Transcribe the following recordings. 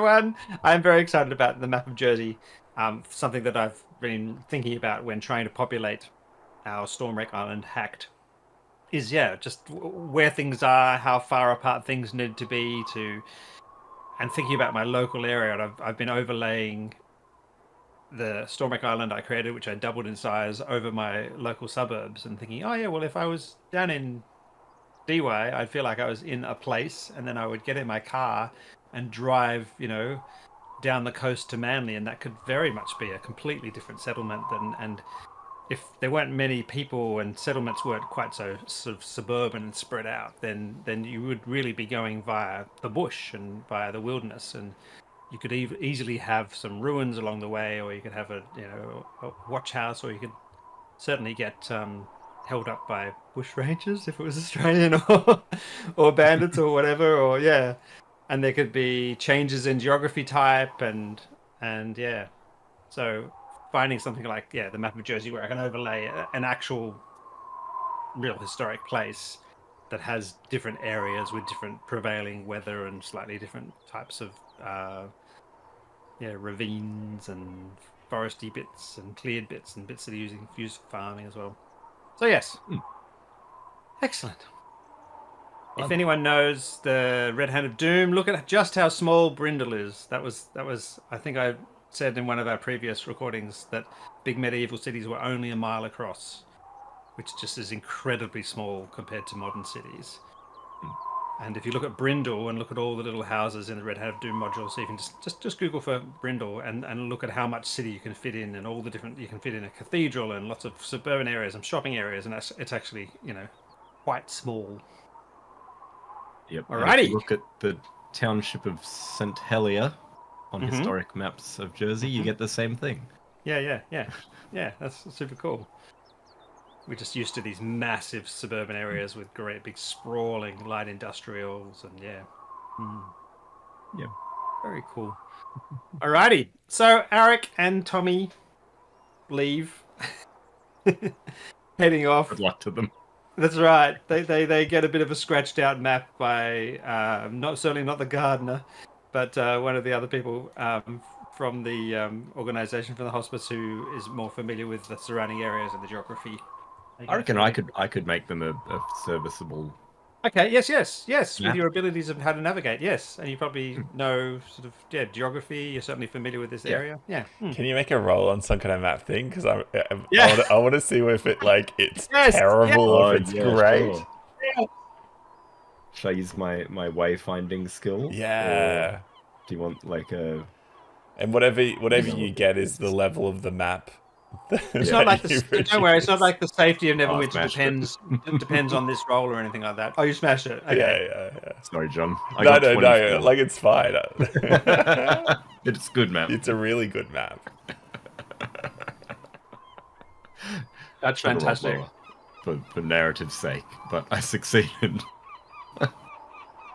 everyone. I'm very excited about the map of Jersey. Something that I've been thinking about when trying to populate our Stormwreck Island hacked is, yeah, just where things are, how far apart things need to be and thinking about my local area. And I've been overlaying the Stormwreck Island I created, which I doubled in size, over my local suburbs and thinking, oh yeah, well, if I was down in DY, I'd feel like I was in a place, and then I would get in my car and drive, down the coast to Manly, and that could very much be a completely different settlement and if there weren't many people and settlements weren't quite so sort of suburban and spread out, then you would really be going via the bush and via the wilderness, and you could easily have some ruins along the way, or you could have a watch house, or you could certainly get held up by bush rangers if it was Australian, or bandits or whatever, or yeah. And there could be changes in geography type and yeah. So finding something like the map of Jersey where I can overlay an actual real historic place that has different areas with different prevailing weather and slightly different types of ravines and foresty bits and cleared bits and bits that are used for farming as well. So yes. Excellent. If anyone knows the Red Hand of Doom, look at just how small Brindle is. That was I think I said in one of our previous recordings that big medieval cities were only a mile across, which just is incredibly small compared to modern cities. And if you look at Brindle and look at all the little houses in the Red Hand of Doom module, so you can just Google for Brindle and look at how much city you can fit in, and all the different, you can fit in a cathedral and lots of suburban areas and shopping areas, and it's actually quite small. Yep. Alrighty. If you look at the township of St. Helier on historic maps of Jersey, you get the same thing. Yeah. That's super cool. We're just used to these massive suburban areas with great big sprawling light industrials and Yeah. Very cool. Alrighty. So Eric and Tommy leave. Heading off. Good luck to them. That's right. They get a bit of a scratched out map by certainly not the gardener, but one of the other people from the organization from the hospice who is more familiar with the surrounding areas and the geography. I reckon I could make them a serviceable. Okay. Yes. Map. With your abilities of how to navigate. Yes, and you probably know sort of geography. You're certainly familiar with this area. Yeah. Can you make a roll on some kind of map thing? Because I want to see if it it's terrible or if it's great. Sure. Yeah. Should I use my wayfinding skill? Yeah. Or do you want like a? And whatever you get is the level of the map. It's not like don't worry. It's not like the safety of Neverwinter depends on this roll or anything like that. Oh, you smashed it. Okay. Yeah. Sorry, John. No. Like it's fine. It's good map. It's a really good map. That's fantastic. For narrative's sake, but I succeeded.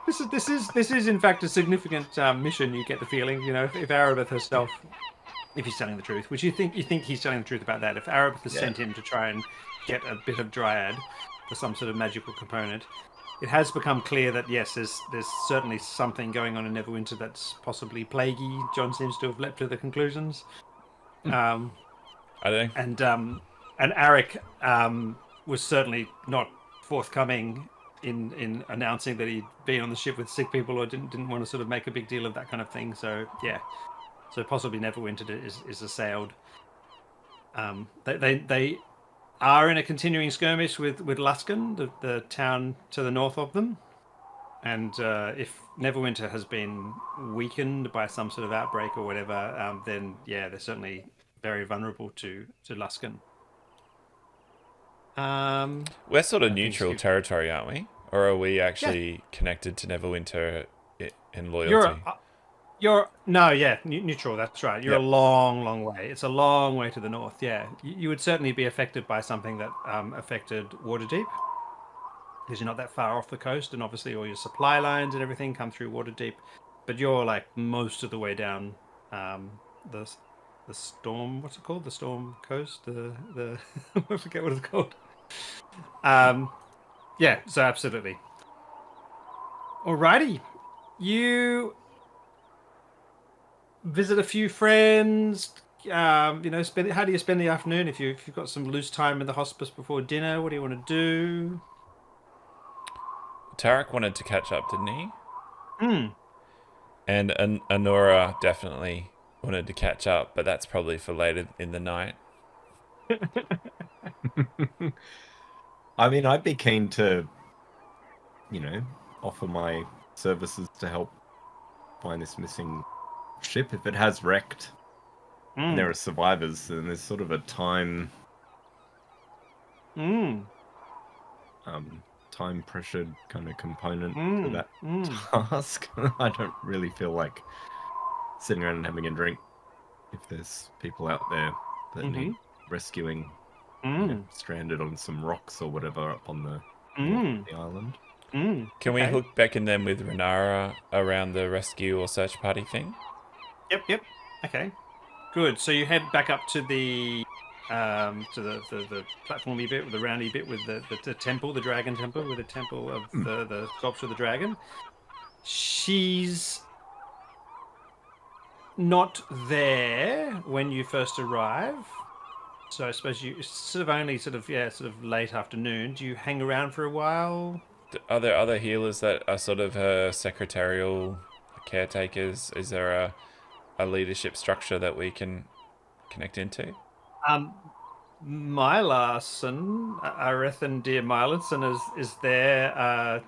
This is in fact a significant mission. You get the feeling, if Arabeth herself. If he's telling the truth, which you think he's telling the truth about that. If Arabeth has sent him to try and get a bit of dryad for some sort of magical component, it has become clear that yes, there's certainly something going on in Neverwinter that's possibly plaguey. John seems to have leapt to the conclusions. I think. And Arik was certainly not forthcoming in announcing that he'd been on the ship with sick people or didn't want to sort of make a big deal of that kind of thing. So yeah. So possibly Neverwinter is assailed. They are in a continuing skirmish with Luskan, the town to the north of them. And if Neverwinter has been weakened by some sort of outbreak or whatever, then yeah, they're certainly very vulnerable to Luskan. We're sort of neutral territory, aren't we? Or are we actually connected to Neverwinter in loyalty? Neutral, that's right. You're a long way. It's a long way to the north, yeah. You would certainly be affected by something that affected Waterdeep, because you're not that far off the coast, and obviously all your supply lines and everything come through Waterdeep, but you're like most of the way down the storm, what's it called? The storm coast? The I forget what it's called. Yeah, so absolutely. Alrighty. You visit a few friends. Spend. How do you spend the afternoon if you've got some loose time in the hospice before dinner? What do you want to do? Tarek wanted to catch up, didn't he? Hmm. And Anora definitely wanted to catch up, but that's probably for later in the night. I mean, I'd be keen to, offer my services to help find this missing ship. If it has wrecked and there are survivors, then there's sort of a time time pressured kind of component to that task. I don't really feel like sitting around and having a drink if there's people out there that need rescuing, stranded on some rocks or whatever up on the north of the island. Can we hook Beck and them with Renara around the rescue or search party thing? Yep. Okay. Good. So you head back up to the platformy bit, the roundy bit with the temple, the dragon temple, with the temple of the sculpture of the dragon. She's not there when you first arrive. So I suppose you sort of late afternoon. Do you hang around for a while? Are there other healers that are sort of her secretarial caretakers? Is there a leadership structure that we can connect into? Mylarson, Arethan dear Mylarson is there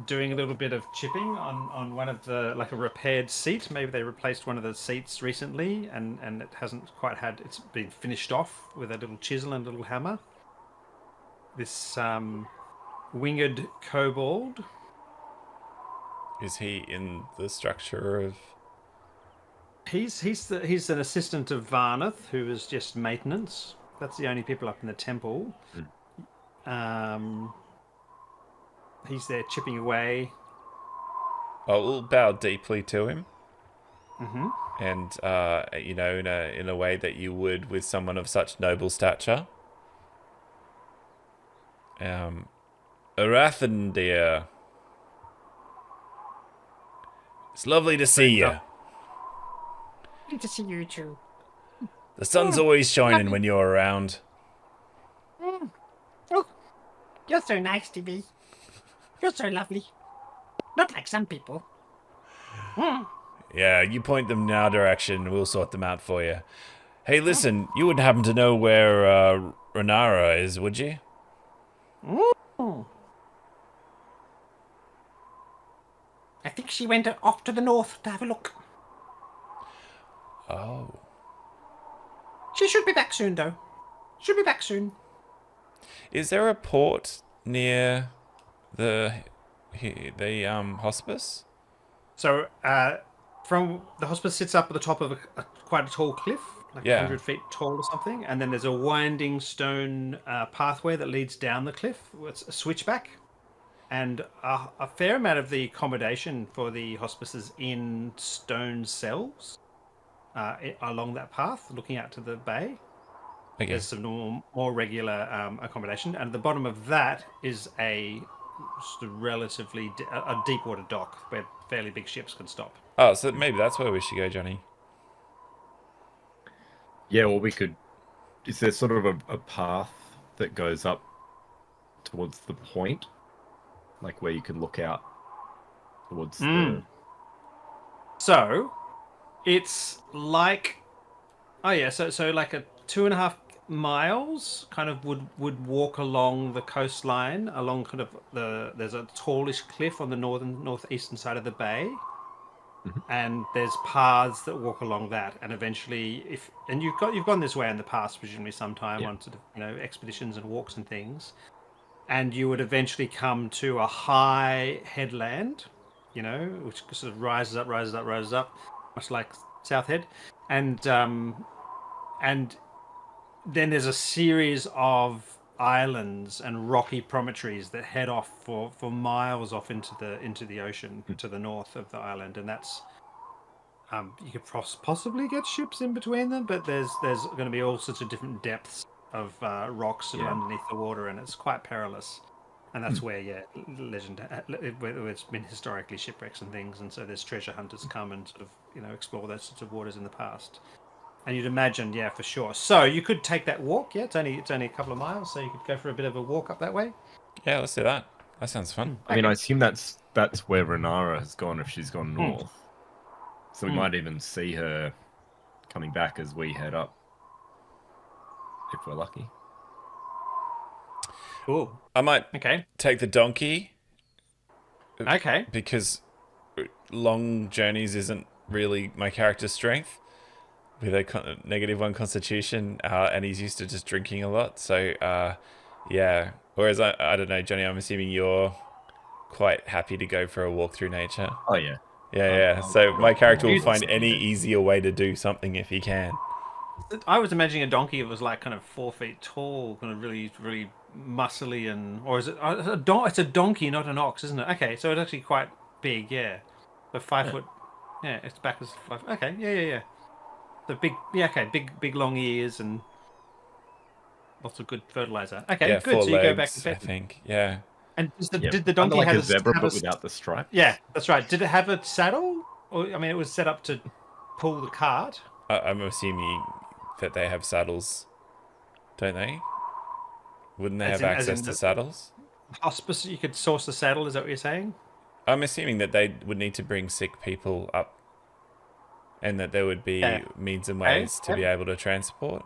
doing a little bit of chipping on one of the, like a repaired seat. Maybe they replaced one of the seats recently and it hasn't quite it's been finished off with a little chisel and a little hammer. This winged kobold. Is he in the structure of... He's an assistant of Varnath, who is just maintenance. That's the only people up in the temple. He's there chipping away. I will bow deeply to him. And in a way that you would with someone of such noble stature. Arathan, dear. It's lovely to see you. Good to see you too. The sun's always shining when you're around. Oh, you're so nice to me. You're so lovely. Not like some people. Yeah, you point them in our direction, we'll sort them out for you. Hey, listen, you wouldn't happen to know where Renara is, would you? I think she went off to the north to have a look. Oh. She should be back soon, though. Should be back soon. Is there a port near the hospice? So, from the hospice sits up at the top of quite a tall cliff, like 100 feet tall or something, and then there's a winding stone pathway that leads down the cliff. It's a switchback, and a fair amount of the accommodation for the hospice is in stone cells along that path, looking out to the bay. Okay. There's some more regular accommodation, and at the bottom of that is a sort of relatively a deep water dock where fairly big ships can stop. Oh, so maybe that's where we should go, Johnny. Yeah, well, we could... Is there sort of a path that goes up towards the point? Like where you can look out towards the... So, it's like... Oh yeah, so like a 2.5 miles kind of would walk along the coastline, along kind of there's a tallish cliff on the northeastern side of the bay. And there's paths that walk along that, and eventually, you've gone this way in the past, presumably sometime on sort of expeditions and walks and things, and you would eventually come to a high headland, which sort of rises up, much like South Head, and then there's a series of islands and rocky promontories that head off for miles off into the ocean to the north of the island, and that's you could possibly get ships in between them, but there's going to be all sorts of different depths of rocks and underneath the water, and it's quite perilous. And that's where, legend, where it's been historically shipwrecks and things, and so there's treasure hunters come and sort of, explore those sorts of waters in the past. And you'd imagine, yeah, for sure. So you could take that walk. Yeah, it's only a couple of miles, so you could go for a bit of a walk up that way. Yeah, let's do that. That sounds fun. I mean, I assume that's where Renara has gone if she's gone north. So we might even see her coming back as we head up, if we're lucky. Cool. I might Okay. take the donkey. Okay. Because long journeys isn't really my character's strength. With a -1 constitution, and he's used to just drinking a lot. So, yeah. Whereas, I don't know, Johnny, I'm assuming you're quite happy to go for a walk through nature. Oh, yeah. Yeah. So my character will find any easier way to do something if he can. I was imagining a donkey that was like kind of 4 feet tall, kind of really, really muscly, or is it? It's a donkey, not an ox, isn't it? Okay, so it's actually quite big, yeah. So 5 foot. Yeah, its back is 5. Okay, yeah. The big, big long ears and lots of good fertilizer. Okay, Yeah, good. 4 So legs, you go back and I fetch it. think. Yeah. And did the Kind donkey of like have a zebra, have but without the stripe. Yeah, that's right. Did it have a saddle? Or I mean, it was set up to pull the cart. I'm assuming that they have saddles, don't they? Wouldn't they have access to saddles? Hospice, you could source the saddle. Is that what you're saying? I'm assuming that they would need to bring sick people up, and that there would be means and ways to be able to transport.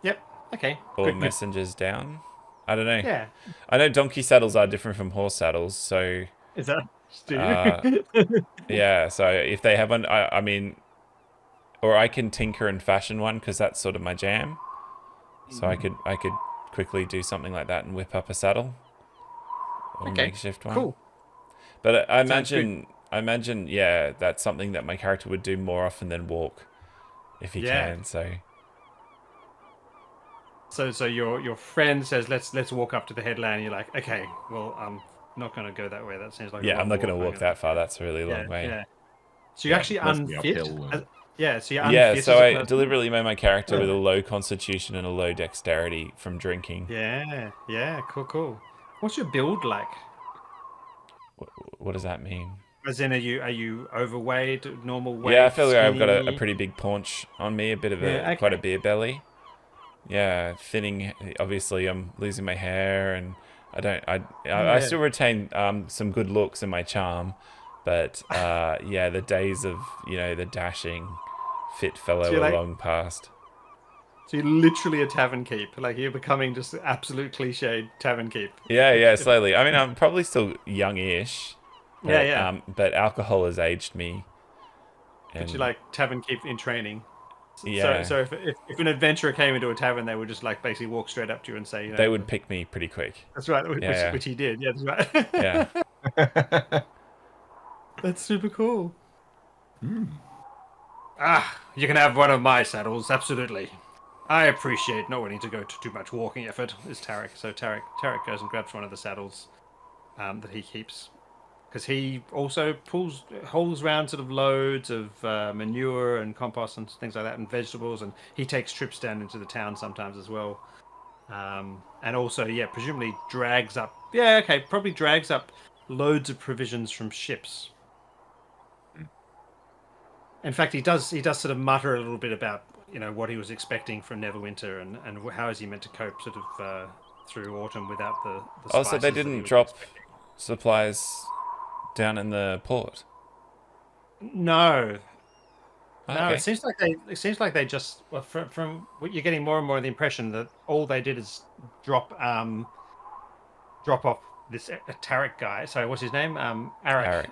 Yep. Okay. Or Good. messengers down. I don't know. Yeah. I know donkey saddles are different from horse saddles, so Is that? yeah. So if they have one, I mean, or I can tinker and fashion one because that's sort of my jam. So I could quickly do something like that and whip up a saddle or makeshift one. Cool. But I imagine, yeah, that's something that my character would do more often than walk, if he can. So your friend says let's walk up to the headland. You're like, okay, well I'm not going to go that way. That seems like I'm not going to walk that far. That's a really long way. Yeah. So you're actually unfit. Yeah. So you're unfit. Yeah. So I deliberately made my character with a low constitution and a low dexterity from drinking. Yeah. Yeah. Cool. What's your build like? What does that mean? As in, are you overweight, normal weight? Yeah, I feel like I've got a skinny? pretty big paunch on me, a bit of Yeah, quite a beer belly. Yeah, thinning. Obviously, I'm losing my hair, and I still retain some good looks and my charm, but yeah, the days of the dashing, fit fellow are long past. So you're literally a tavern keep. Like you're becoming just absolute cliche tavern keep. Yeah, slowly. I mean, I'm probably still youngish. But, Yeah. But alcohol has aged me. But you're like tavern keep in training. Yeah. So if an adventurer came into a tavern, they would just like basically walk straight up to you and say, they would pick me pretty quick. That's right. Which he did. Yeah, that's right. Yeah. That's super cool. You can have one of my saddles, absolutely. I appreciate not wanting to go to too much walking effort, is Tarek. So Tarek goes and grabs one of the saddles that he keeps. Because he also hauls around sort of loads of manure and compost and things like that, and vegetables, and he takes trips down into the town sometimes as well. And also, presumably drags up loads of provisions from ships. In fact, he does sort of mutter a little bit about what he was expecting from Neverwinter and how is he meant to cope sort of through autumn without the spices. So they didn't drop supplies down in the port? No. Okay. No, it seems like they just from what you're getting more and more of the impression that all they did is drop off this Tarek guy. Sorry, what's his name? Arik.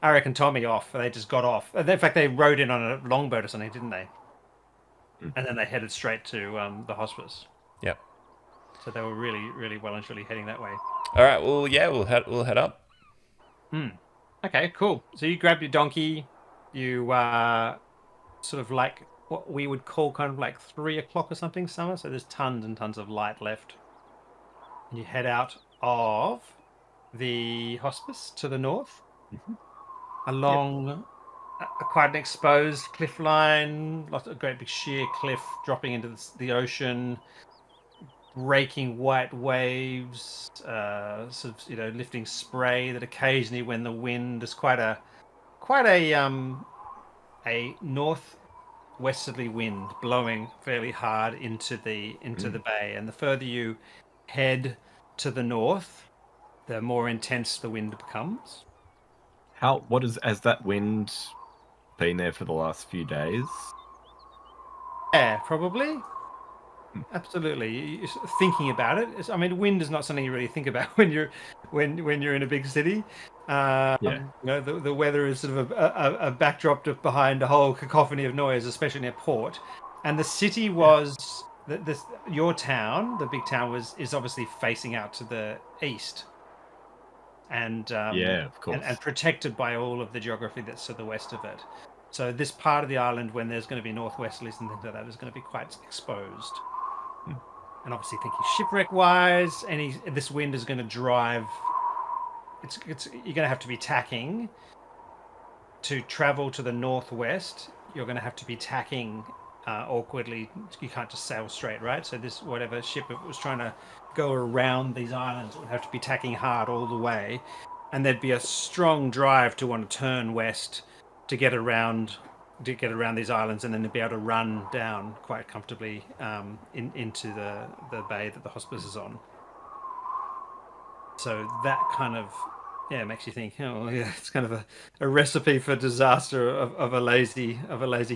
Arik and Tommy off. They just got off. In fact, they rode in on a longboat or something, didn't they? And then they headed straight to the hospice. Yep. So they were really, really well and truly heading that way. All right. Well, yeah, we'll head up. Okay, cool. So you grab your donkey. You sort of like what we would call kind of like 3 o'clock or something summer. So there's tons and tons of light left. And you head out of the hospice to the north along quite an exposed cliff line, lots of great big sheer cliff dropping into the ocean. raking white waves, sort of lifting spray that occasionally, when the wind is quite a northwesterly wind blowing fairly hard into the bay, and the further you head to the north, the more intense the wind becomes. Has that wind been there for the last few days? Yeah, probably. Absolutely. Thinking about it, I mean, wind is not something you really think about when you're in a big city. The weather is sort of a backdrop behind a whole cacophony of noise, especially near port. And the city was your town, the big town, is obviously facing out to the east, and of course, and protected by all of the geography that's to the west of it. So this part of the island, when there's going to be northwesterlies and things like that, is going to be quite exposed. And obviously, thinking shipwreck-wise, this wind is going to drive. You're going to have to be tacking to travel to the northwest. You're going to have to be tacking awkwardly. You can't just sail straight, right? So whatever ship it was trying to go around these islands would have to be tacking hard all the way, and there'd be a strong drive to want to turn west to get around these islands, and then to be able to run down quite comfortably into the bay that the hospice is on. So that kind of makes you think, oh yeah, it's kind of a recipe for disaster of a lazy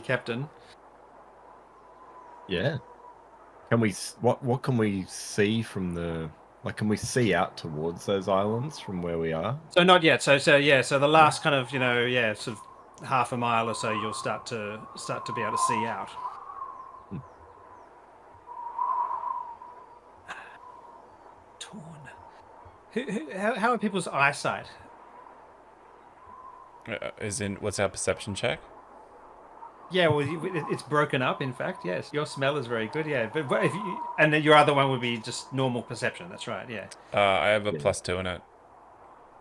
captain. Yeah. What can we see from the, like, can we see out towards those islands from where we are? So not yet. So the last kind of sort of half a mile or so, you'll start to be able to see out. Torn. How are people's eyesight? As in, what's our perception check? Yeah, well, it's broken up. In fact, yes, your smell is very good. Yeah, but and then your other one would be just normal perception. That's right. Yeah. I have a +2 in it.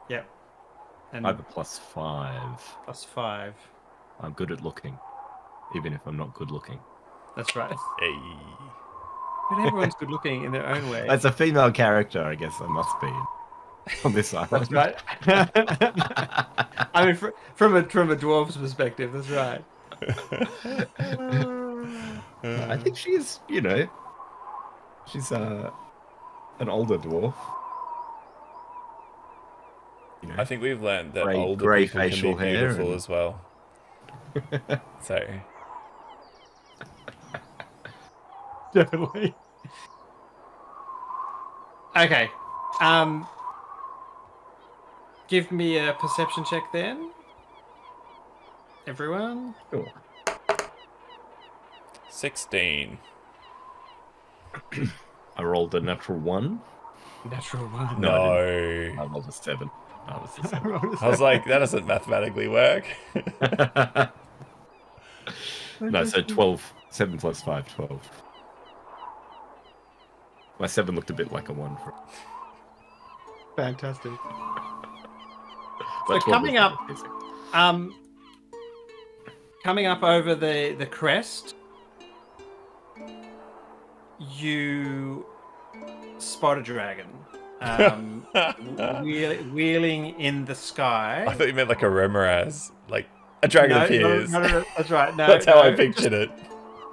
Yep. And I have a +5. +5. I'm good at looking, even if I'm not good looking. That's right. Hey. But everyone's good looking in their own way. As a female character, I guess I must be on this island. That's right. I mean, from a dwarf's perspective, that's right. I think she's, she's an older dwarf. I think we've learned that Grey older people can be facial hair beautiful as well. So Definitely. Okay. Give me a perception check then. Everyone. Sure. 16. I rolled a natural 1. Natural 1. No. I rolled a 7. I was like, that doesn't mathematically work. No, so 12. 7 plus 5, 12. My 7 looked a bit like a 1. Fantastic. So coming up over the crest, you spot a dragon wheeling in the sky. I thought you meant like a Remoraz, like a dragon appears. No, that's right. No, that's how I pictured it.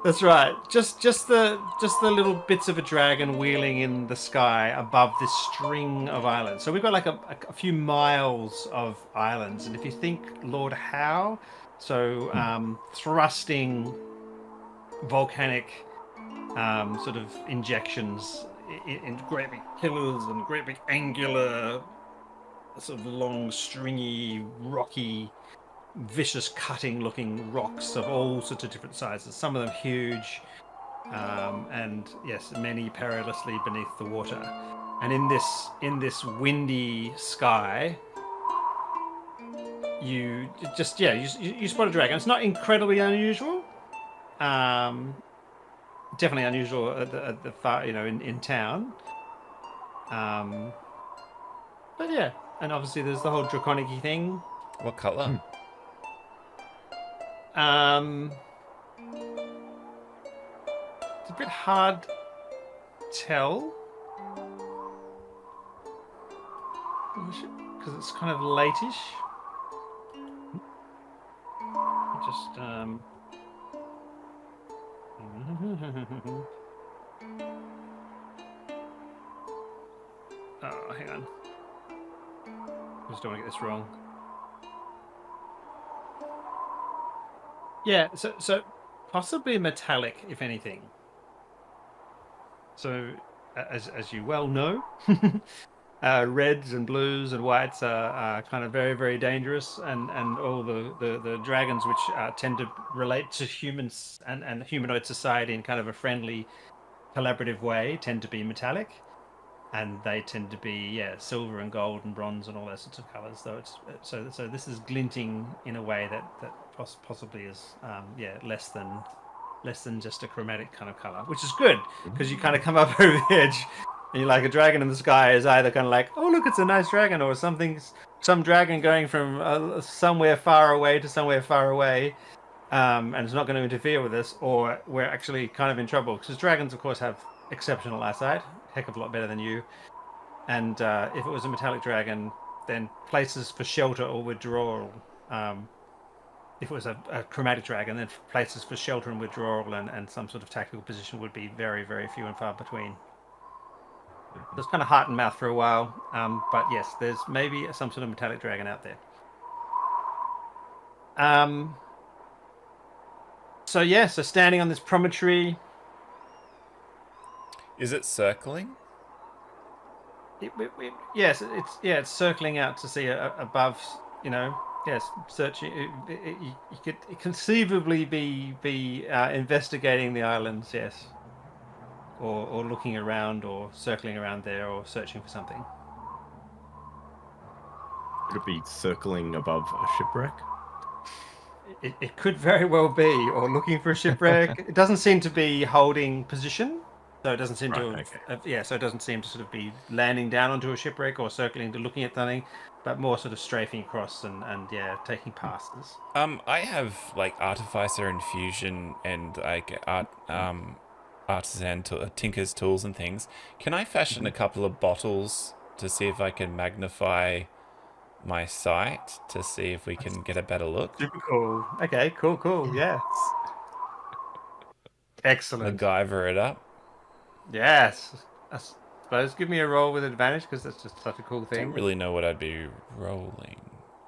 That's right. Just the little bits of a dragon wheeling in the sky above this string of islands. So we've got like a few miles of islands, and if you think Lord Howe, so thrusting volcanic sort of injections in great big pillars and great big angular, sort of long, stringy, rocky, vicious cutting looking rocks of all sorts of different sizes, some of them huge, and yes, many perilously beneath the water. And in this windy sky, you spot a dragon. It's not incredibly unusual, definitely unusual at the far, in town, but yeah. And obviously there's the whole draconic-y thing. What color? It's a bit hard tell. Because it's kind of late-ish. Just, oh, hang on. I just don't want to get this wrong. Yeah, so possibly metallic, if anything. So, as you well know, reds and blues and whites are kind of very, very dangerous, and all the dragons which tend to relate to humans and humanoid society in kind of a friendly, collaborative way tend to be metallic, and they tend to be silver and gold and bronze and all those sorts of colors. So this is glinting in a way that possibly is less than just a chromatic kind of color, which is good because you kind of come up over the edge. And you're like, a dragon in the sky is either kind of like, oh, look, it's a nice dragon, or some dragon going from somewhere far away to somewhere far away, and it's not going to interfere with us, or we're actually kind of in trouble. Because dragons, of course, have exceptional eyesight, a heck of a lot better than you. And if it was a metallic dragon, then places for shelter or withdrawal. If it was a chromatic dragon, then places for shelter and withdrawal and some sort of tactical position would be very, very few and far between. So it's kind of heart and mouth for a while, but yes, there's maybe some sort of metallic dragon out there. So standing on this promontory. Is it circling? Yes, it's circling out to see above. Yes, searching. You could conceivably be investigating the islands. Yes. Or looking around, or circling around there, or searching for something. Could it be circling above a shipwreck? It could very well be, or looking for a shipwreck. It doesn't seem to be holding position, so it doesn't seem so it doesn't seem to sort of be landing down onto a shipwreck or circling to looking at something, but more sort of strafing across and taking passes. I have like artificer and fusion and like artisan tinker's tools and things. Can I fashion a couple of bottles to see if I can magnify my sight to see if we can get a better look? Super cool. Okay, cool. Yeah. Excellent. MacGyver it up. Yes. I suppose give me a roll with advantage because that's just such a cool I thing. don't really know what I'd be rolling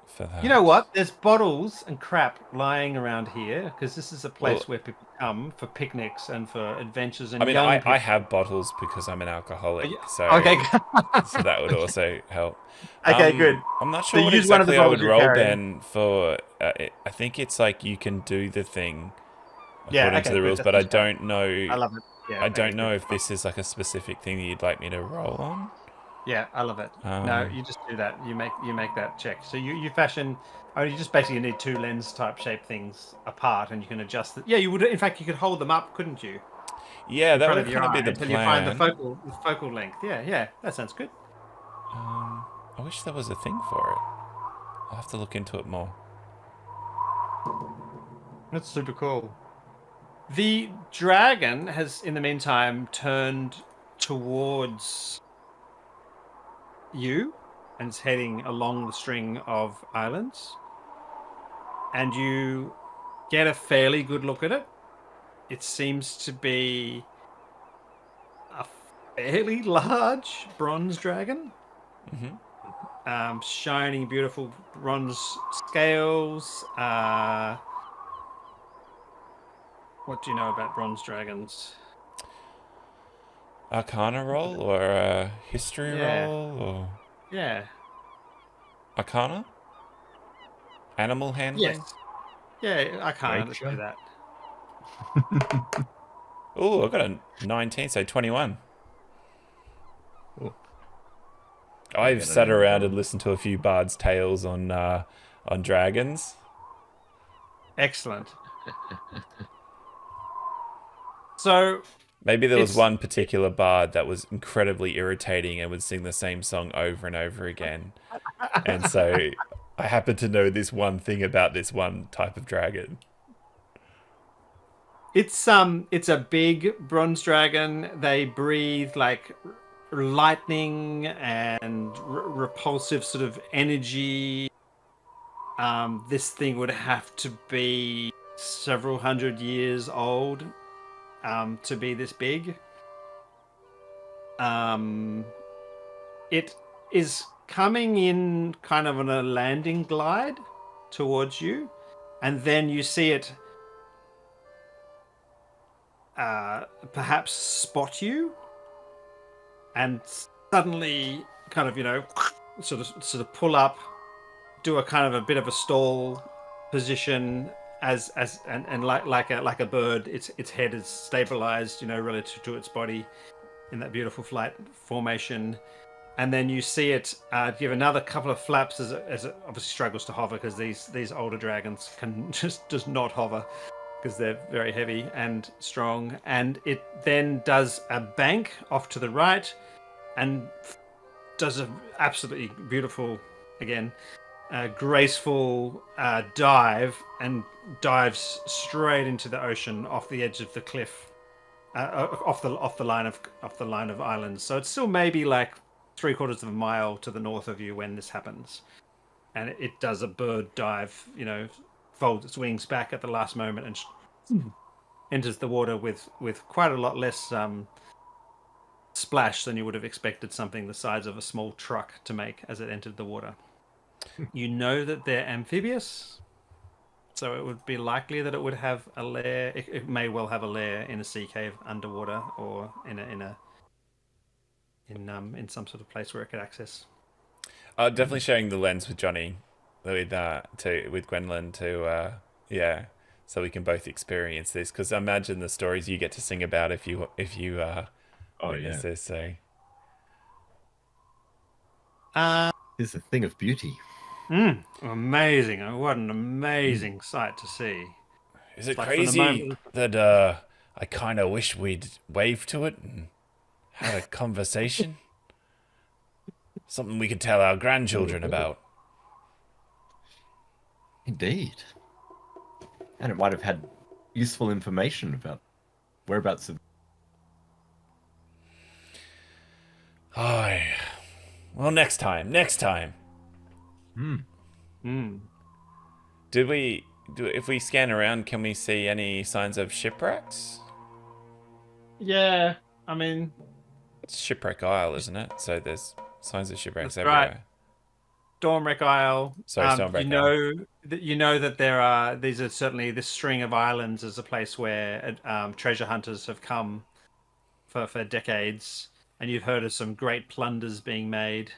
for that. You know what? There's bottles and crap lying around here because this is a place where people come for picnics and for adventures. And I have bottles because I'm an alcoholic, so okay. so that would also help. Okay, good. I'm not sure So what use one of the exactly I would bottles you roll, carry. Ben, for... I think it's like you can do the thing according to the good. rules, but I don't know... I love it. Yeah, I don't know if this is like a specific thing that you'd like me to roll on. Yeah, I love it. No, you just do that. You make that check. So you fashion. You just basically need two lens type shape things apart, and you can adjust it. Yeah, you would. In fact, you could hold them up, couldn't you? Yeah, that would kind of be the until plan. you find the focal length. Yeah, that sounds good. I wish there was a thing for it. I'll have to look into it more. That's super cool. The dragon has, in the meantime, turned towards you and is heading along the string of islands. And you get a fairly good look at it. It seems to be a fairly large bronze dragon. Mm-hmm. Shiny, beautiful bronze scales. What do you know about bronze dragons? Arcana roll or a history roll or Yeah. Arcana? Animal handling? Yes. Yeah, I can't. Let's do that. Oh, I got a 19, so 21. Cool. I've sat around and listened to a few bards' tales on dragons. Excellent. So maybe there was one particular bard that was incredibly irritating and would sing the same song over and over again. And so I happen to know this one thing about this one type of dragon. It's a big bronze dragon. They breathe like lightning and repulsive sort of energy. This thing would have to be several hundred years old to be this big. It is coming in kind of on a landing glide towards you, and then you see it perhaps spot you, and suddenly kind of sort of pull up, do a kind of a bit of a stall position and like a bird, its head is stabilized, relative to its body in that beautiful flight formation. And then you see it give another couple of flaps as it obviously struggles to hover, because these older dragons can just not hover because they're very heavy and strong. And it then does a bank off to the right and does a absolutely beautiful, again, graceful dive, and dives straight into the ocean off the edge of the cliff, off the line of islands. So it's still maybe like 3/4 of a mile to the north of you when this happens, and it does a bird dive. Folds its wings back at the last moment and enters the water with quite a lot less splash than you would have expected something the size of a small truck to make as it entered the water. You know that they're amphibious, so it would be likely that it would have a lair. It may well have a lair in a sea cave underwater, or in some sort of place where it could access. Definitely sharing the lens with Johnny, with Gwendolyn so we can both experience this, because I imagine the stories you get to sing about if you witness this. So it's a thing of beauty. Amazing! What an amazing sight to see. Is it crazy that I kind of wish we'd waved to it and had a conversation? Something we could tell our grandchildren about. Indeed. And it might have had useful information about whereabouts of... Well, next time. If we scan around, can we see any signs of shipwrecks? Yeah, I mean, It's Shipwreck Isle, isn't it? So there's signs of shipwrecks that's everywhere. right. Stormwreck Isle. Sorry, Stormwreck Isle. You know that there are. These are certainly this string of islands is a place where treasure hunters have come for decades, and you've heard of some great plunders being made.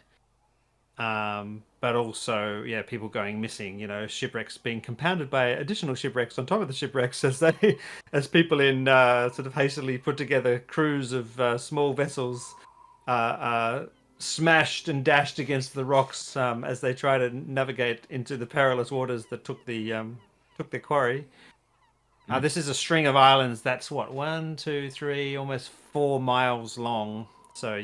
But also, people going missing. Shipwrecks being compounded by additional shipwrecks on top of the shipwrecks as people in sort of hastily put together crews of small vessels smashed and dashed against the rocks as they try to navigate into the perilous waters that took their quarry. This is a string of islands that's 1, 2, 3, almost 4 miles long. So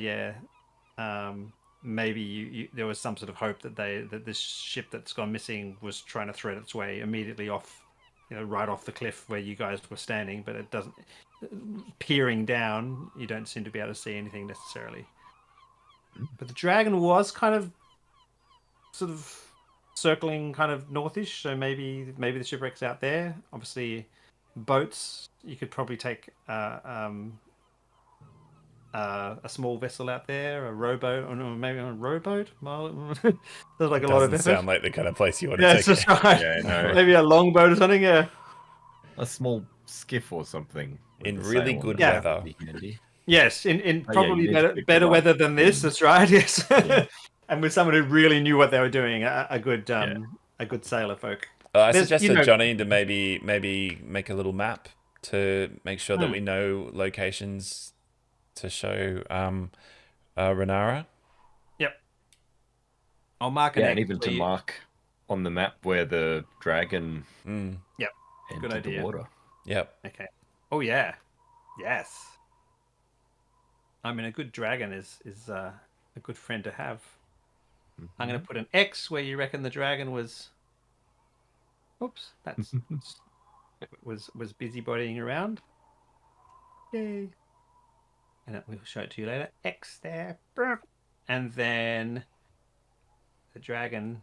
maybe there was some sort of hope that this ship that's gone missing was trying to thread its way immediately off, right off the cliff where you guys were standing. But it doesn't. Peering down, you don't seem to be able to see anything necessarily. But the dragon was kind of, sort of, circling kind of northish. So maybe the shipwreck's out there. Obviously, boats. You could probably take a small vessel out there, a rowboat, or maybe a rowboat. There's like a lot of effort. Doesn't sound like the kind of place you want to take. That's right. Yeah, no. Maybe a longboat or something. Yeah. A small skiff or something. In really good weather. Yes, in Oh, probably better weather than this. That's right. Yes, and with someone who really knew what they were doing, a good sailor folk. I suggested Johnny to maybe make a little map to make sure that we know locations to show Renara. Yep. I'll mark and even to mark on the map where the dragon. Yep. Good idea. The water. Yep. Okay. Oh yeah. Yes. I mean, a good dragon is a good friend to have. I'm going to put an X where you reckon the dragon was. Oops, that's was busybodying around. Yay! And we'll show it to you later. X there. And then the dragon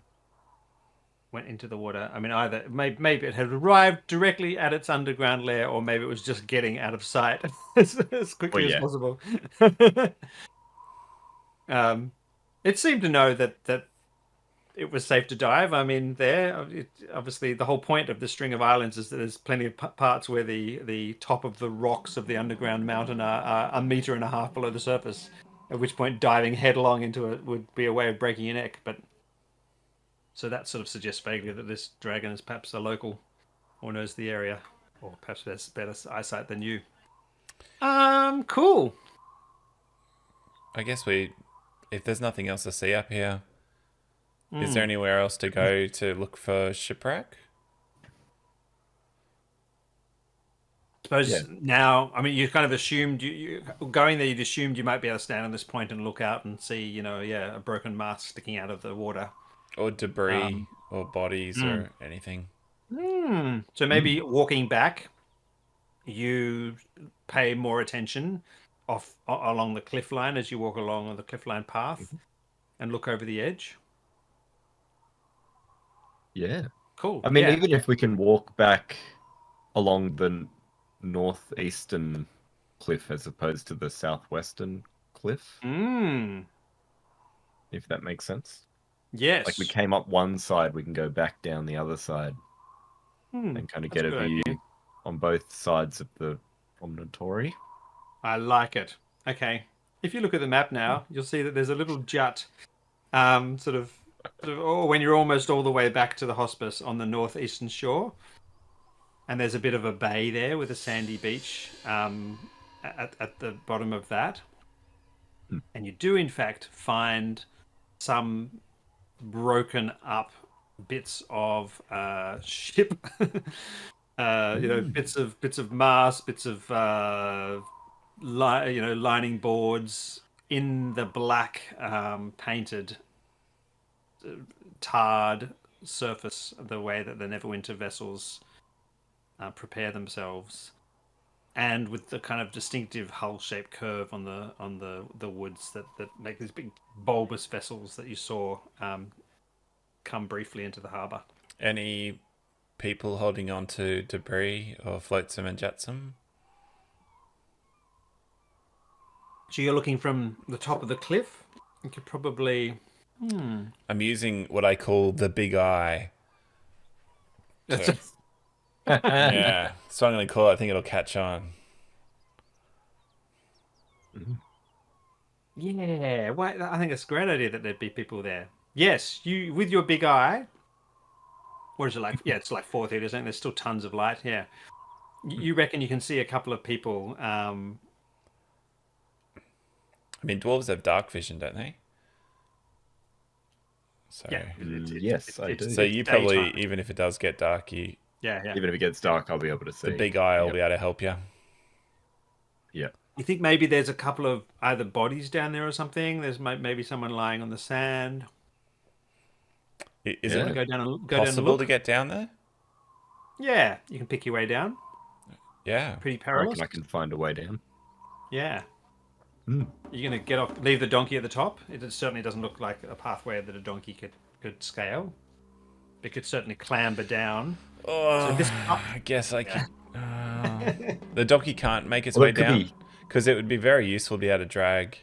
went into the water. I mean, either maybe it had arrived directly at its underground lair, or maybe it was just getting out of sight as quickly as possible. It seemed to know that it was safe to dive. I mean, obviously the whole point of the string of islands is that there's plenty of parts where the top of the rocks of the underground mountain are a meter and a half below the surface, at which point diving headlong into it would be a way of breaking your neck. But so that sort of suggests vaguely that this dragon is perhaps a local or knows the area, or perhaps has better eyesight than you. Cool. I guess if there's nothing else to see up here, is there anywhere else to go to look for shipwreck? I suppose now, I mean, you kind of assumed you going there. You'd assumed you might be able to stand on this point and look out and see, a broken mast sticking out of the water, or debris, or bodies, or anything. So maybe walking back, you pay more attention along the cliff line as you walk along on the cliff line path, and look over the edge. Yeah. Cool. I mean, even if we can walk back along the northeastern cliff as opposed to the southwestern cliff, if that makes sense. Yes. Like we came up one side, we can go back down the other side and kind of get a view on both sides of the promontory. I like it. Okay. If you look at the map now, you'll see that there's a little jut, when you're almost all the way back to the hospice on the northeastern shore, and there's a bit of a bay there with a sandy beach at the bottom of that, and you do in fact find some broken up bits of ship, bits of mast, bits of lining boards in the black painted tarred surface, the way that the Neverwinter vessels prepare themselves, and with the kind of distinctive hull-shaped curve on the woods that make these big bulbous vessels that you saw come briefly into the harbour. Any people holding on to debris or flotsam and jetsam? So you're looking from the top of the cliff. You could probably. I'm using what I call the big eye. Yeah, so I'm going to call it. I think it'll catch on. Yeah, I think it's a great idea that there'd be people there. Yes, you with your big eye. What is it like? Yeah, it's like 4:30. I think there's still tons of light. Yeah, you reckon you can see a couple of people? I mean, dwarves have dark vision, don't they? So, yeah, yes, I do. So you probably, even if it does get dark, yeah. Even if it gets dark, I'll be able to see. The big eye will be able to help you. Yeah. You think maybe there's a couple of either bodies down there or something? There's maybe someone lying on the sand. Is it go down possible to get down there? Yeah, you can pick your way down. Yeah. Pretty I perilous. reckon I can find a way down. Yeah. You're going to leave the donkey at the top? It certainly doesn't look like a pathway that a donkey could scale. It could certainly clamber down. Oh, so I guess I could. The donkey can't make its way down because it would be very useful to be able to drag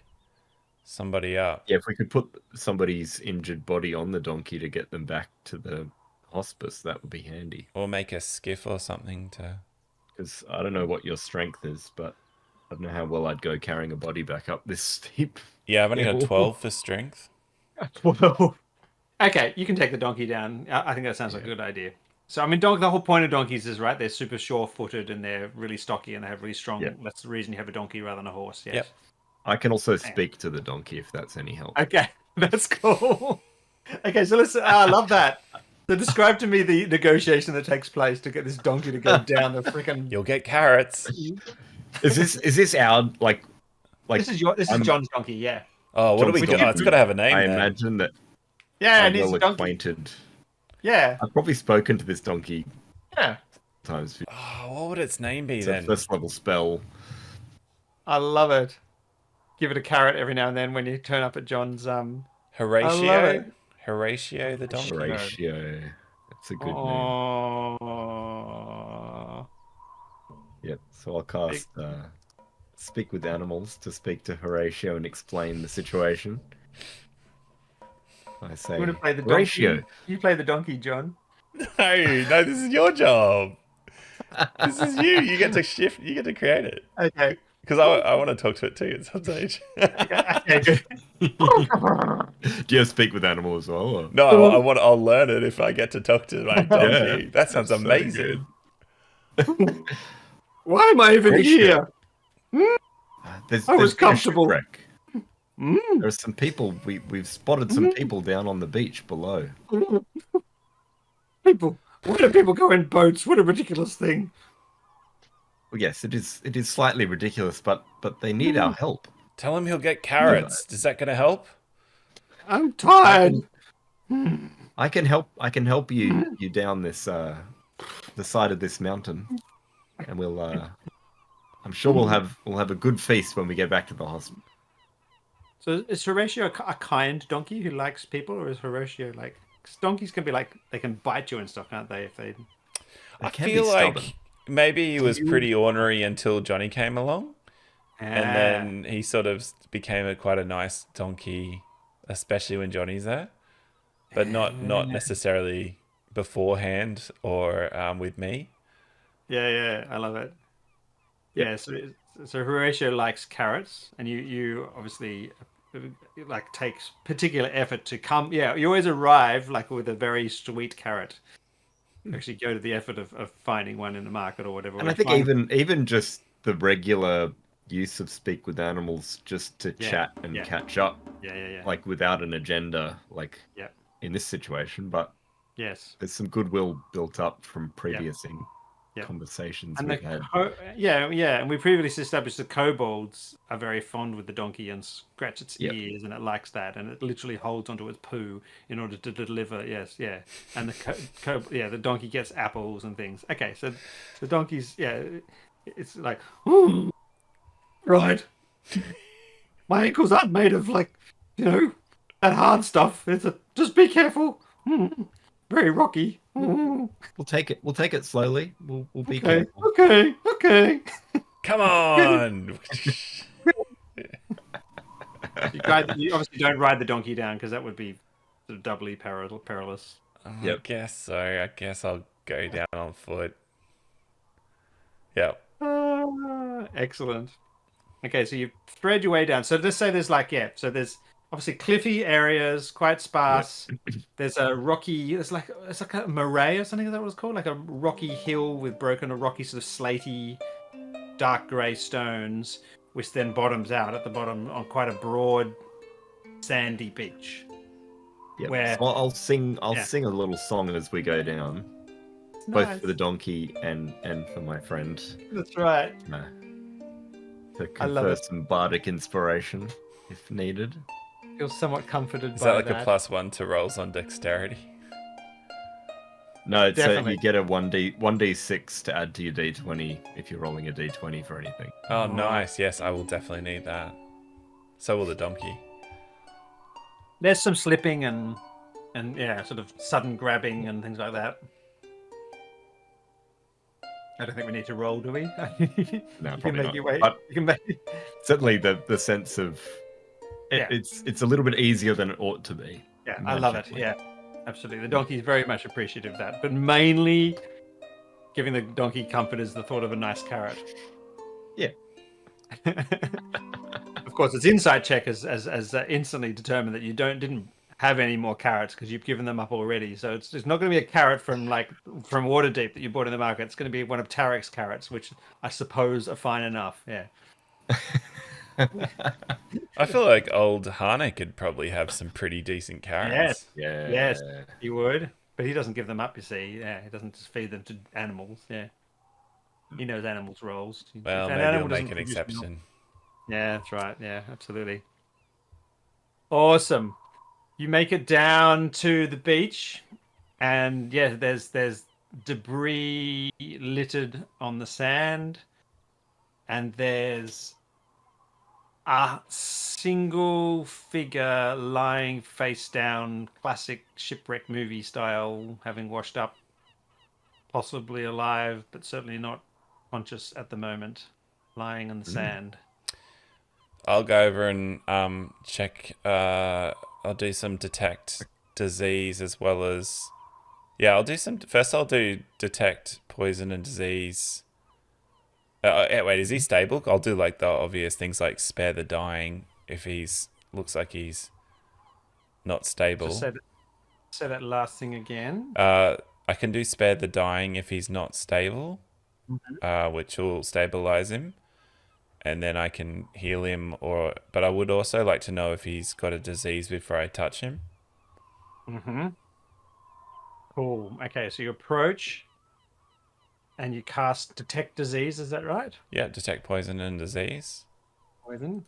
somebody up. Yeah, if we could put somebody's injured body on the donkey to get them back to the hospice, that would be handy. Or make a skiff or something to. Because I don't know what your strength is, but I don't know how well I'd go carrying a body back up this steep. Yeah, I've only got 12 for strength. 12. Okay, you can take the donkey down. I think that sounds like a good idea. So, I mean, the whole point of donkeys is, right, they're super sure-footed and they're really stocky and they have really strong... Yep. That's the reason you have a donkey rather than a horse, yes. Yep. I can also speak to the donkey if that's any help. Okay, that's cool. Okay, so I love that. So describe to me the negotiation that takes place to get this donkey to go down the freaking... You'll get carrots. Is this our, like... This is John's donkey, yeah. Oh, what do we do? Oh, it's got to have a name. I imagine that. Yeah, I'm and he's well acquainted. Yeah, I've probably spoken to this donkey. Yeah, times. Oh, what would its name be It's then? a first level spell. I love it. Give it a carrot every now and then when you turn up at John's. I love Horatio? it. Horatio the donkey? Horatio. That's a good name. Oh. Yep. So I'll cast Speak with Animals to speak to Horatio and explain the situation. I say, You want to play the Horatio. donkey? You play the donkey, John. No, no, this is your job. This is you. You get to shift. You get to create it. Okay. Because I want to talk to it too at some stage. Okay, good. Do you have Speak with Animal as well? Or? No, I'll learn it if I get to talk to my donkey. Yeah, That sounds so amazing. Why am I even Horatio. here? There's was been a comfortable. shipwreck. There are some people. We've spotted some people down on the beach below. People. Why do people go in boats? What a ridiculous thing. Well, yes, it is. It is slightly ridiculous, but they need our help. Tell him he'll get carrots. Is that going to help? I'm tired. I can help. I can help you down this the side of this mountain, and we'll. I'm sure we'll have a good feast when we get back to the hospital. So is Horatio a kind donkey who likes people, or is Horatio like? 'Cause donkeys can be like they can bite you and stuff, can't they? If they. I can be feel like stubborn. maybe he was pretty ornery until Johnny came along. And Ah. then he sort of became quite a nice donkey, especially when Johnny's there. But not necessarily beforehand or with me. Yeah, I love it. Yeah, so Horatio likes carrots, and you obviously like takes particular effort to come. Yeah, you always arrive like with a very sweet carrot. You actually go to the effort of finding one in the market or whatever. And I think even just the regular use of Speak with Animals just to chat and catch up, yeah. like without an agenda, like in this situation, but Yes. there's some goodwill built up from previous conversations And we've had. And we previously established the kobolds are very fond with the donkey and scratch its ears, and it likes that, and it literally holds onto its poo in order to deliver. And the the donkey gets apples and things. Okay, so the donkeys, it's like, right. My ankles aren't made of like, that hard stuff. Just be careful. Very rocky. We'll take it slowly. We'll be Okay. careful. Okay. Come on! You obviously don't ride the donkey down because that would be sort of doubly perilous. I guess so. I guess I'll go down on foot. Yep. Excellent. Okay, so you thread your way down. So let's say there's so there's obviously cliffy areas, quite sparse. There's a rocky, it's like a moray or something, is that what it's called? Like a rocky hill with a rocky sort of slaty, dark grey stones, which then bottoms out at the bottom on quite a broad, sandy beach. Yeah. Where So I'll sing a little song as we go down, both nice. for the donkey and for my friend. That's right. To confer some bardic inspiration if needed. Feel somewhat comforted Is by that like a +1 to rolls on dexterity? No, it's Definitely. you get a 1d6 to add to your d20 if you're rolling a d20 for anything. Oh, nice. Yes, I will definitely need that. So will the donkey. There's some slipping and sort of sudden grabbing and things like that. I don't think we need to roll, do we? No, You probably can make not. your way. But You can make. certainly the sense of it's a little bit easier than it ought to be. Yeah, I love it. magically. Yeah, absolutely. The donkey is very much appreciative of that, but mainly giving the donkey comfort is the thought of a nice carrot. Yeah. Of course, its insight check has instantly determined that you didn't have any more carrots because you've given them up already. So it's not going to be a carrot from Waterdeep that you bought in the market. It's going to be one of Tarek's carrots, which I suppose are fine enough. Yeah. I feel like old Harnick could probably have some pretty decent carrots. Yes, he would. But he doesn't give them up, you see. Yeah, he doesn't just feed them to animals. Yeah. He knows animals' roles. Well, If an maybe animal I'll make doesn't an produce milk- exception. Yeah, that's right. Yeah, absolutely. Awesome. You make it down to the beach, and there's debris littered on the sand, and there's a single figure lying face down, classic shipwreck movie style, having washed up, possibly alive, but certainly not conscious at the moment, lying in the sand. I'll go over and check. I'll do some detect disease as well as. Yeah, I'll do some. First, I'll do detect poison and disease. Wait, is he stable? I'll do like the obvious things like spare the dying if he's looks like he's not stable. Just say that last thing again. I can do spare the dying if he's not stable, which will stabilize him, and then I can heal him. But I would also like to know if he's got a disease before I touch him. Cool. Okay, so you approach and you cast detect disease. Is that right? Yeah, detect poison and disease. Poison.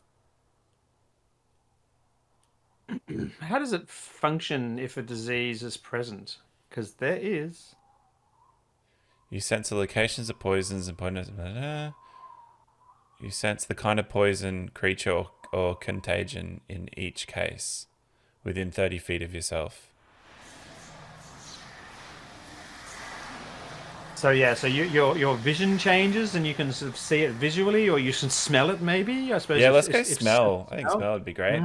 How does it function if a disease is present? Because there is. You sense the locations of poisons and poisons. You sense the kind of poison, creature, or contagion in each case within 30 feet of yourself. So yeah, so your vision changes and you can sort of see it visually, or you can smell it maybe. I suppose. Yeah, let's go smell. I think smell would be great.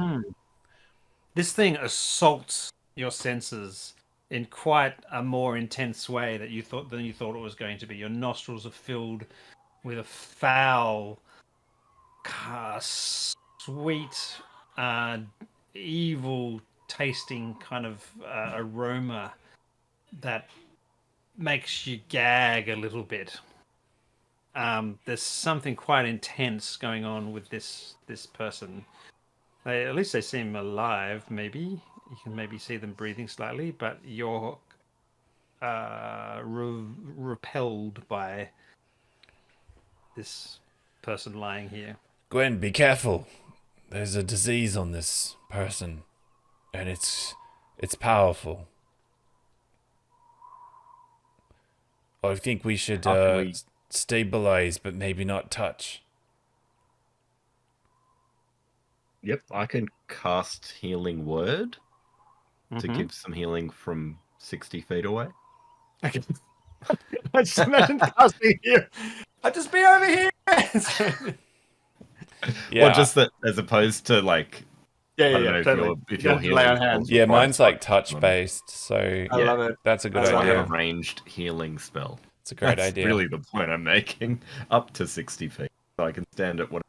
This thing assaults your senses in quite a more intense way than you thought it was going to be. Your nostrils are filled with a foul, sweet, evil tasting kind of aroma that makes you gag a little bit. There's something quite intense going on with this person. At least they seem alive. Maybe you can maybe see them breathing slightly, but you're repelled by this person lying here. Gwen, be careful. There's a disease on this person, and it's powerful. I think we should stabilize, but maybe not touch. Yep, I can cast Healing Word to give some healing from 60 feet away. Okay. I just imagine casting here. I'll just be over here. Yeah. Well, just that as opposed to like. Yeah, I don't know totally. if you're healing. Lay on hands. Yeah, mine's like touch based, so I love it. that's a good It's like idea. a ranged healing spell. It's a great That's idea. really the point I'm making. Up to 60 feet. So I can stand at what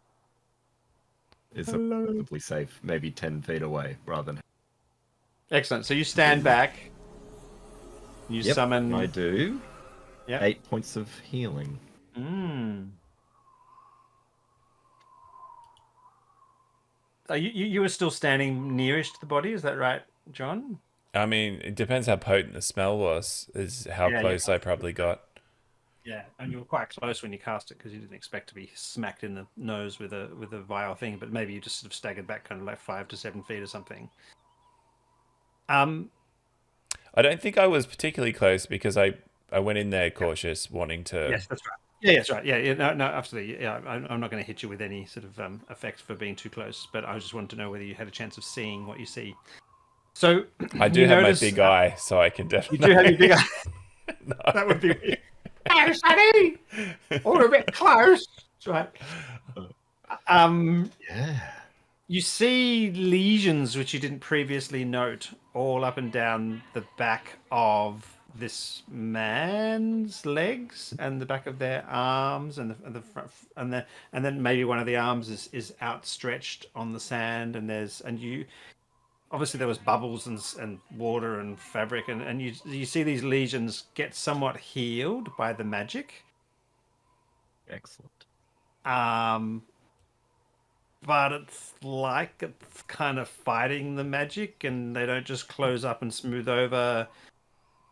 is reasonably safe, maybe 10 feet away rather than. Excellent. So you stand back. You summon. I do. Yep. 8 points of healing. You were still standing nearest to the body, is that right, John? I mean, it depends how potent the smell was, is how close I probably got. Yeah, and you were quite close when you cast it because you didn't expect to be smacked in the nose with a vile thing, but maybe you just sort of staggered back kind of like 5 to 7 feet or something. I don't think I was particularly close because I went in there cautious, wanting to. Yes, that's right. Yeah, that's right. Yeah, no, absolutely. Yeah, I'm not going to hit you with any sort of effect for being too close, but I just wanted to know whether you had a chance of seeing what you see. So I do have my big eye, so I can definitely. You do have your big eye. No. That would be weird. Oh, Sonny! Or a bit close. That's right. Yeah. You see lesions which you didn't previously note all up and down the back of this man's legs and the back of their arms and the front, and then maybe one of the arms is outstretched on the sand, and you obviously there was bubbles and water and fabric, and you see these lesions get somewhat healed by the magic. Excellent. But it's like it's kind of fighting the magic, and they don't just close up and smooth over.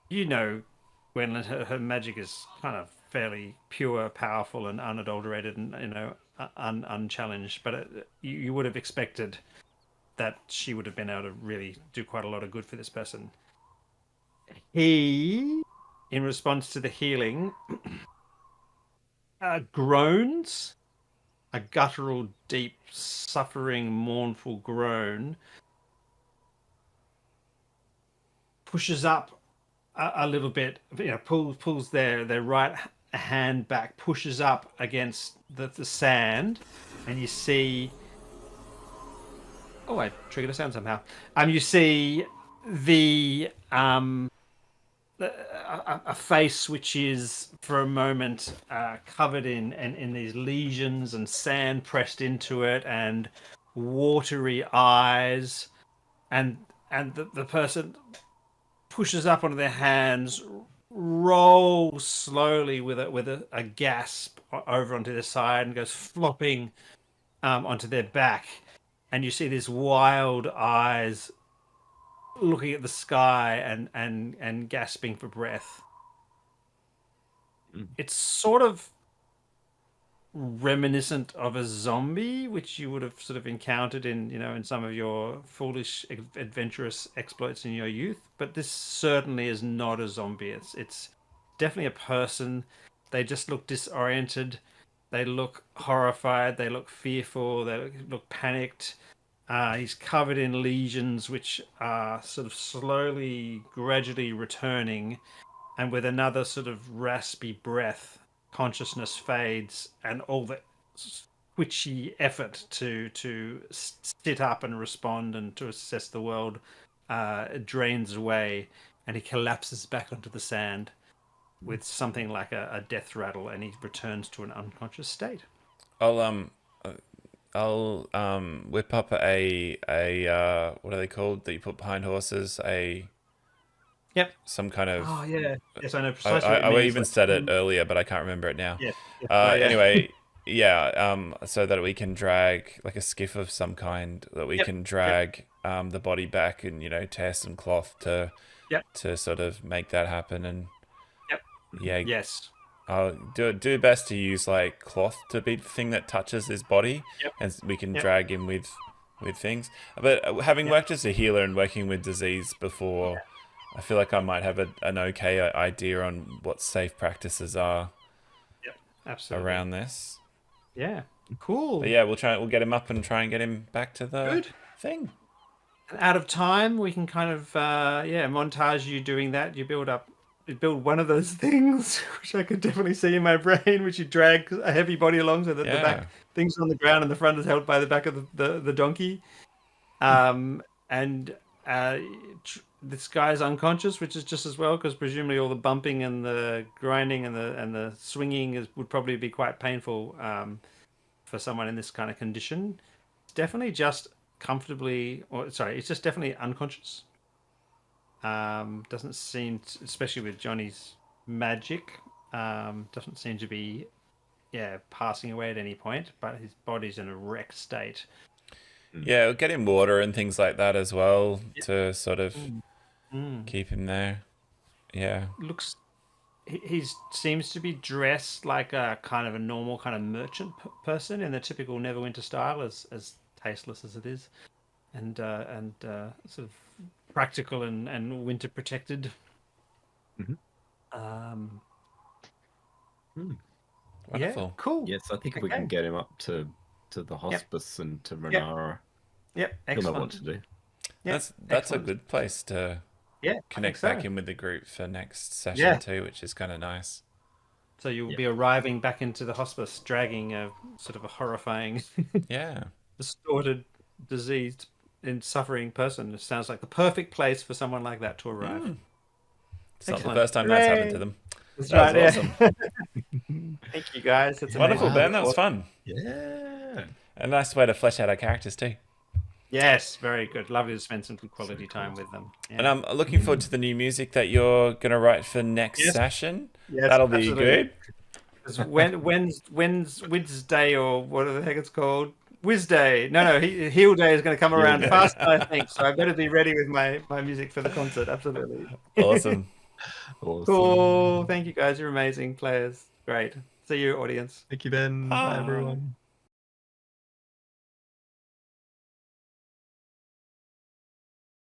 You know, when her magic is kind of fairly pure, powerful, and unadulterated, and unchallenged. But you would have expected that she would have been able to really do quite a lot of good for this person. He in response to the healing, groans, a guttural, deep, suffering, mournful groan, pushes up a little bit, pulls their right hand back, pushes up against the sand, and you see. Oh, I triggered a sound somehow. You see the a face which is for a moment covered in these lesions and sand pressed into it and watery eyes, and the person pushes up onto their hands, rolls slowly with a gasp over onto the side and goes flopping onto their back, and you see these wild eyes looking at the sky and gasping for breath. It's sort of reminiscent of a zombie, which you would have sort of encountered in some of your foolish adventurous exploits in your youth, but this certainly is not a zombie. It's definitely a person. They just look disoriented, they look horrified, they look fearful, they look panicked. He's covered in lesions which are sort of slowly, gradually returning, and with another sort of raspy breath, consciousness fades, and all the twitchy effort to sit up and respond and to assess the world drains away, and he collapses back onto the sand with something like a death rattle, and he returns to an unconscious state. I'll whip up a what are they called that you put behind horses? Yep. Some kind of. Oh yeah. Yes, I know precisely. I even said it earlier, but I can't remember it now. Yeah. Anyway, yeah. So that we can drag like a skiff of some kind that we can drag the body back and tear some cloth to sort of make that happen and. Yeah. Yes. I'll do best to use like cloth to be the thing that touches his body, and we can drag him with things. But having worked as a healer and working with disease before, I feel like I might have an okay idea on what safe practices are. Absolutely. Around this. Yeah. Cool. But yeah, we'll get him up and try and get him back to the thing. Out of time, we can kind of montage you doing that. You build one of those things, which I could definitely see in my brain, which you drag a heavy body along so that the back thing's on the ground and the front is held by the back of the donkey. This guy's unconscious, which is just as well, because presumably all the bumping and the grinding and the swinging would probably be quite painful for someone in this kind of condition. It's definitely just it's just definitely unconscious. Doesn't seem, especially with Johnny's magic, doesn't seem to be, passing away at any point. But his body's in a wrecked state. Yeah, we'll get him water and things like that as well to sort of keep him there. Yeah, he seems to be dressed like a kind of a normal kind of merchant person in the typical Neverwinter style, as tasteless as it is, and sort of practical and winter protected. Wonderful. Yeah, cool. Yes, I think if we can get him up to the hospice and to Renara, excellent. he'll know what to do. That's a good place to connect back in with the group for next session too, which is kind of nice. So you'll be arriving back into the hospice, dragging a sort of a horrifying, distorted, diseased, and suffering person. It sounds like the perfect place for someone like that to arrive. It's not the first time that's happened to them. That's that right. was awesome. Thank you, guys. That's wonderful, amazing. Ben. That was fun. Yeah. A nice way to flesh out our characters too. Yes, very good. Lovely to spend some good quality time with them. Yeah. And I'm looking forward to the new music that you're going to write for next session. Yes, that'll be absolutely. good. When's Wednesday, or what the heck it's called? Wednesday. No, Heal Day is going to come around fast, I think. So I better be ready with my music for the concert. Absolutely. Awesome. Cool. Thank you, guys. You're amazing players. Great. See you, audience. Thank you, Ben. Bye everyone.